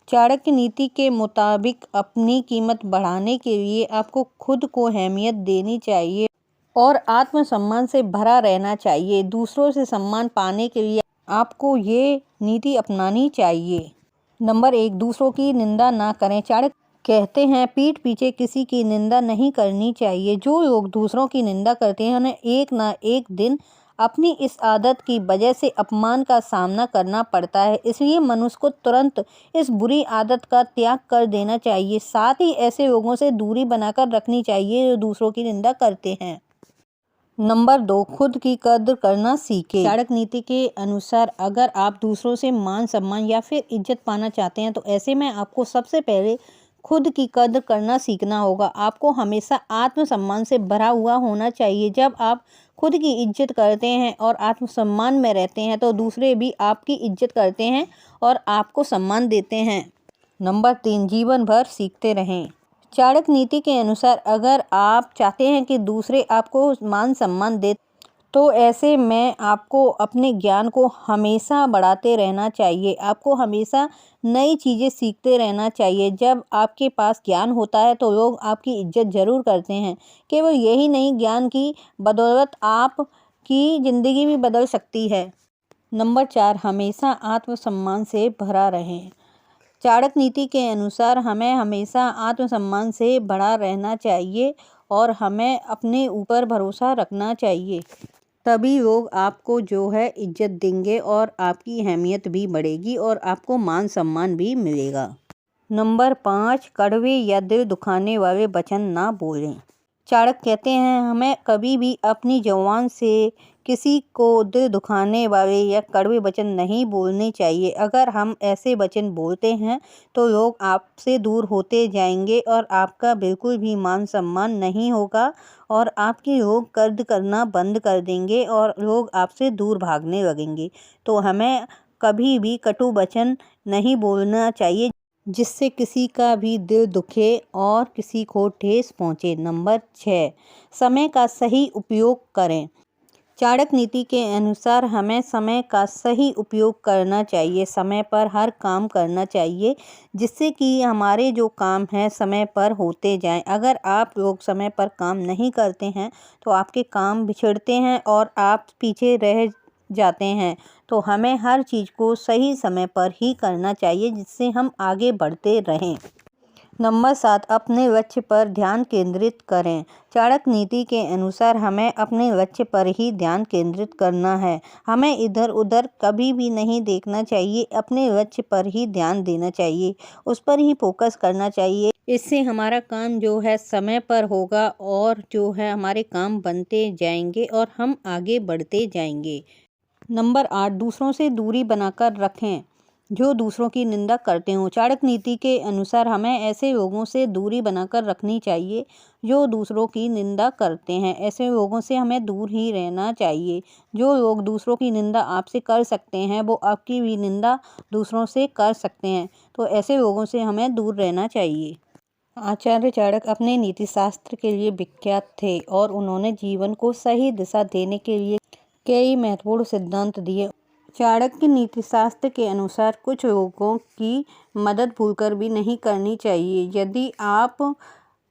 चाणक्य नीति के मुताबिक अपनी कीमत बढ़ाने के लिए आपको खुद को अहमियत देनी चाहिए और आत्मसम्मान से भरा रहना चाहिए। दूसरों से सम्मान पाने के लिए आपको ये नीति अपनानी चाहिए। नंबर 1, दूसरों की निंदा ना करें। चाणक्य कहते हैं, पीठ पीछे किसी की निंदा नहीं करनी चाहिए। जो लोग दूसरों की निंदा करते हैं उन्हें एक ना एक दिन अपनी इस आदत की वजह से अपमान का सामना करना पड़ता है। इसलिए मनुष्य को तुरंत इस बुरी आदत का त्याग कर देना चाहिए। साथ ही ऐसे लोगों से दूरी बनाकर रखनी चाहिए जो दूसरों की निंदा करते हैं। नंबर 2, खुद की कद्र करना सीखें। चाणक्य नीति के अनुसार अगर आप दूसरों से मान सम्मान या फिर इज्जत पाना चाहते हैं तो ऐसे में आपको सबसे पहले खुद की कद्र करना सीखना होगा। आपको हमेशा आत्मसम्मान से भरा हुआ होना चाहिए। जब आप खुद की इज्जत करते हैं और आत्मसम्मान में रहते हैं तो दूसरे भी आपकी इज्जत करते हैं और आपको सम्मान देते हैं। नंबर 3, जीवन भर सीखते रहें। चाणक्य नीति के अनुसार अगर आप चाहते हैं कि दूसरे आपको मान सम्मान दे तो ऐसे में आपको अपने ज्ञान को हमेशा बढ़ाते रहना चाहिए। आपको हमेशा नई चीज़ें सीखते रहना चाहिए। जब आपके पास ज्ञान होता है तो लोग आपकी इज्जत ज़रूर करते हैं। केवल यही नहीं, ज्ञान की बदौलत आपकी ज़िंदगी भी बदल सकती है। नंबर 4, हमेशा आत्मसम्मान से भरा रहें। चाणक्य नीति के अनुसार हमें हमेशा आत्मसम्मान से भरा रहना चाहिए और हमें अपने ऊपर भरोसा रखना चाहिए। तभी लोग आपको जो है इज्जत देंगे और आपकी अहमियत भी बढ़ेगी और आपको मान सम्मान भी मिलेगा। नंबर 5, कड़वे या दिल दुखाने वाले वचन ना बोलें। चाणक्य कहते हैं, हमें कभी भी अपनी ज़ुबान से किसी को दिल दुखाने वाले या कड़वे वचन नहीं बोलने चाहिए। अगर हम ऐसे वचन बोलते हैं तो लोग आपसे दूर होते जाएंगे और आपका बिल्कुल भी मान सम्मान नहीं होगा और आपकी लोग कद्र करना बंद कर देंगे और लोग आपसे दूर भागने लगेंगे। तो हमें कभी भी कटु वचन नहीं बोलना चाहिए जिससे किसी का भी दिल दुखे और किसी को ठेस पहुँचे। नंबर 6, समय का सही उपयोग करें। चाणक्य नीति के अनुसार हमें समय का सही उपयोग करना चाहिए। समय पर हर काम करना चाहिए जिससे कि हमारे जो काम हैं समय पर होते जाएं। अगर आप लोग समय पर काम नहीं करते हैं तो आपके काम बिछड़ते हैं और आप पीछे रह जाते हैं। तो हमें हर चीज़ को सही समय पर ही करना चाहिए जिससे हम आगे बढ़ते रहें। नंबर 7, अपने लक्ष्य पर ध्यान केंद्रित करें। चाणक्य नीति के अनुसार हमें अपने लक्ष्य पर ही ध्यान केंद्रित करना है। हमें इधर उधर कभी भी नहीं देखना चाहिए। अपने लक्ष्य पर ही ध्यान देना चाहिए, उस पर ही फोकस करना चाहिए। इससे हमारा काम जो है समय पर होगा और जो है हमारे काम बनते जाएंगे और हम आगे बढ़ते जाएंगे। नंबर 8, दूसरों से दूरी बनाकर रखें जो दूसरों की निंदा करते हों। चाणक्य नीति के अनुसार हमें ऐसे लोगों से दूरी बनाकर रखनी चाहिए जो दूसरों की निंदा करते हैं। ऐसे लोगों से हमें दूर ही रहना चाहिए। जो लोग दूसरों की निंदा आपसे कर सकते हैं वो आपकी भी निंदा दूसरों से कर सकते हैं। तो ऐसे लोगों से हमें दूर रहना चाहिए। आचार्य चाणक्य अपने नीति शास्त्र के लिए विख्यात थे और उन्होंने जीवन को सही दिशा देने के लिए कई महत्वपूर्ण सिद्धांत दिए। चाणक्य नीति शास्त्र के अनुसार कुछ लोगों की मदद भूलकर भी नहीं करनी चाहिए। यदि आप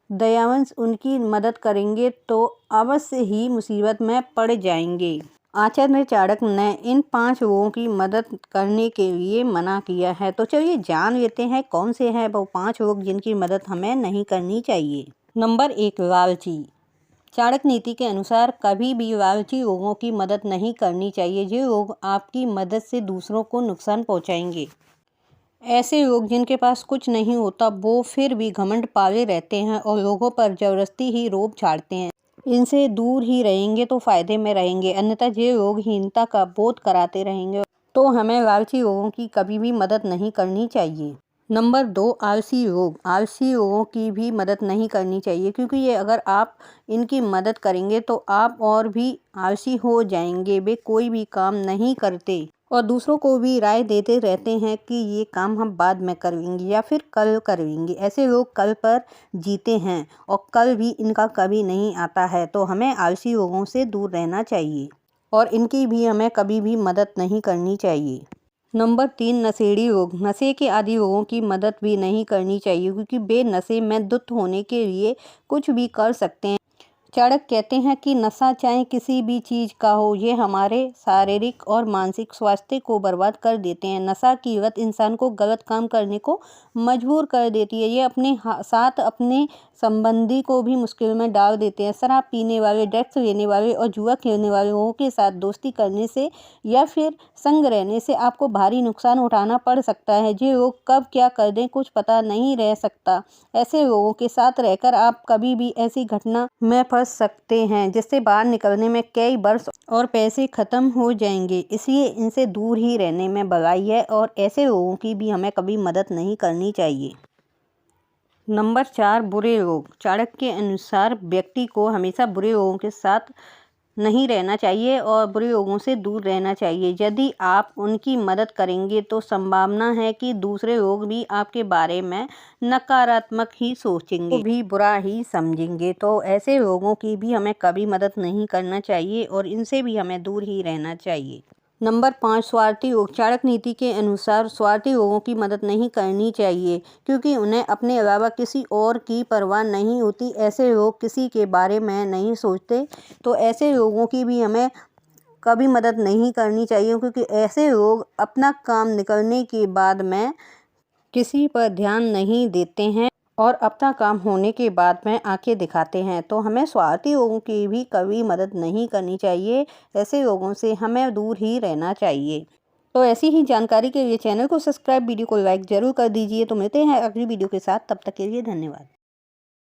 दयावश उनकी मदद करेंगे तो अवश्य ही मुसीबत में पड़ जाएंगे। आचार्य चाणक्य ने इन 5 लोगों की मदद करने के लिए मना किया है। तो चलिए जान लेते हैं कौन से हैं वो 5 लोग जिनकी मदद हमें नहीं करनी चाहिए। नंबर 1, लालची। चाणक्य नीति के अनुसार कभी भी लालची लोगों की मदद नहीं करनी चाहिए। जो लोग आपकी मदद से दूसरों को नुकसान पहुंचाएंगे। ऐसे लोग जिनके पास कुछ नहीं होता वो फिर भी घमंड पाले रहते हैं और लोगों पर जबरदस्ती ही रोब झाड़ते हैं। इनसे दूर ही रहेंगे तो फायदे में रहेंगे, अन्यथा जो लोग हीनता का बोध कराते रहेंगे तो हमें लालची लोगों की कभी भी मदद नहीं करनी चाहिए। नंबर 2, आलसी लोग। आलसी लोगों की भी मदद नहीं करनी चाहिए क्योंकि ये अगर आप इनकी मदद करेंगे तो आप और भी आलसी हो जाएंगे। वे कोई भी काम नहीं करते और दूसरों को भी राय देते रहते हैं कि ये काम हम बाद में करेंगे या फिर कल करेंगे। ऐसे लोग कल पर जीते हैं और कल भी इनका कभी नहीं आता है। तो हमें आलसी लोगों से दूर रहना चाहिए और इनकी भी हमें कभी भी मदद नहीं करनी चाहिए। नंबर 3, नशेड़ी रोग। नशे के आदि लोगों की मदद भी नहीं करनी चाहिए, क्योंकि वे नशे में धुत होने के लिए कुछ भी कर सकते हैं। चाणक्य कहते हैं कि नशा चाहे किसी भी चीज़ का हो, ये हमारे शारीरिक और मानसिक स्वास्थ्य को बर्बाद कर देते हैं। नशा की लत इंसान को गलत काम करने को मजबूर कर देती है। ये अपने साथ अपने संबंधी को भी मुश्किल में डाल देते हैं। शराब पीने वाले, ड्रग्स लेने वाले और जुआ खेलने वाले लोगों के साथ दोस्ती करने से या फिर संग रहने से आपको भारी नुकसान उठाना पड़ सकता है। ये लोग कब क्या कर दें कुछ पता नहीं रह सकता। ऐसे लोगों के साथ रहकर आप कभी भी ऐसी घटना में फंस सकते हैं जिससे बाहर निकलने में कई वर्ष और पैसे खत्म हो जाएंगे। इसलिए इनसे दूर ही रहने में भलाई है और ऐसे लोगों की भी हमें कभी मदद नहीं करनी चाहिए। नंबर 4, बुरे लोग। चाणक्य के अनुसार व्यक्ति को हमेशा बुरे लोगों के साथ नहीं रहना चाहिए और बुरे लोगों से दूर रहना चाहिए। यदि आप उनकी मदद करेंगे तो संभावना है कि दूसरे लोग भी आपके बारे में नकारात्मक ही सोचेंगे, भी बुरा ही समझेंगे। तो ऐसे लोगों की भी हमें कभी मदद नहीं करना चाहिए और इनसे भी हमें दूर ही रहना चाहिए। नंबर 5, स्वार्थी लोग। चाणक्य नीति के अनुसार स्वार्थी लोगों की मदद नहीं करनी चाहिए, क्योंकि उन्हें अपने अलावा किसी और की परवाह नहीं होती। ऐसे लोग किसी के बारे में नहीं सोचते, तो ऐसे लोगों की भी हमें कभी मदद नहीं करनी चाहिए, क्योंकि ऐसे लोग अपना काम निकलने के बाद में किसी पर ध्यान नहीं देते हैं और अपना काम होने के बाद में आंखें दिखाते हैं। तो हमें स्वार्थी लोगों की भी कभी मदद नहीं करनी चाहिए। ऐसे लोगों से हमें दूर ही रहना चाहिए। तो ऐसी ही जानकारी के लिए चैनल को सब्सक्राइब, वीडियो को लाइक जरूर कर दीजिए। तो मिलते हैं अगली वीडियो के साथ, तब तक के लिए धन्यवाद।